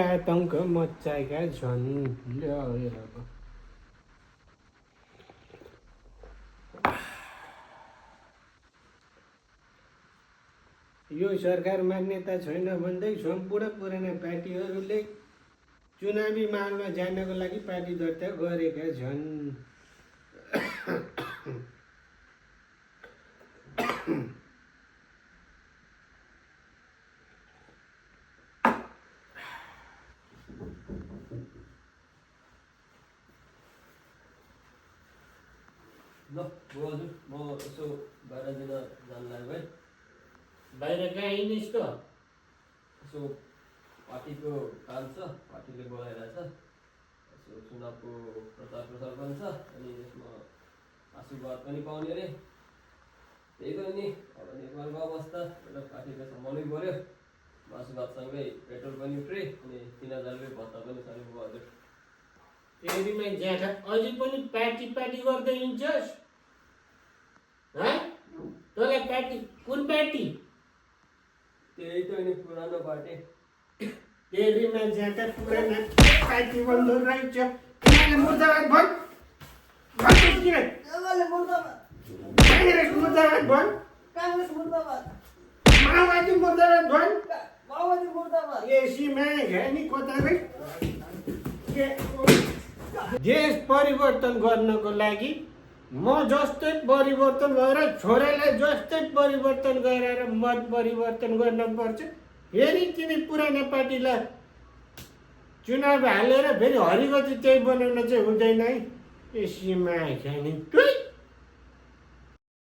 आतंक मच्चाएका छन्। यो सरकार मान्यता छैन भन्दै सम्पूर्ण पुराना पार्टीहरूले चुनावी माहौलमा जानको लागि पार्टी दर्ता गरेका छन्। ल हजुर म यसो बाहिर दिन जान लाग्यो है। बाहिर कहाँ हिँडिस् त? यसो पार्टीको काम छ, पार्टीले बोलाइरहेछ। यसो चुनावको प्रचार प्रसार पनि छ, अनि यसमा आशीर्वाद पनि पाउने अरे। त्यही त नि अब नेपालको अवस्था एउटा पार्टीले सम्हाल्नै पर्यो। आशीर्वादसँगै पेट्रोल पनि फ्री, अनि 3000 रुपियाँ भत्ता पनि छ नि हजुर। एरीमा ज्याठा अझै पनि पार्टी गर्दै हिँड्छस्? तँलाई पार्टी कुन पार्टी? त्यही त नि पुरानो पार्टी। एरीमा ज्याठा पुराना पार्टी बन्द रहेछ। तिमीले मुर्दाबाद भन। काङ्ग्रेस मुर्दाबाद भन। कांग्रेस मुर्दाबाद। माओवादी मुर्दाबाद भन। माओवादी मुर्दाबाद। एसीमा घानी कोतारै देश परिवर्तन गर्नको लागि म जस्तै परिवर्तन भएर छोरालाई जस्तै परिवर्तन गरेर मत परिवर्तन गर्न पर्छ। फेरि तिमी पुरानो पार्टीलाई चुनाव हालेर फेरि हरिगति त्यही बनाउन चाहिँ हुँदैन है। एसीमा खाने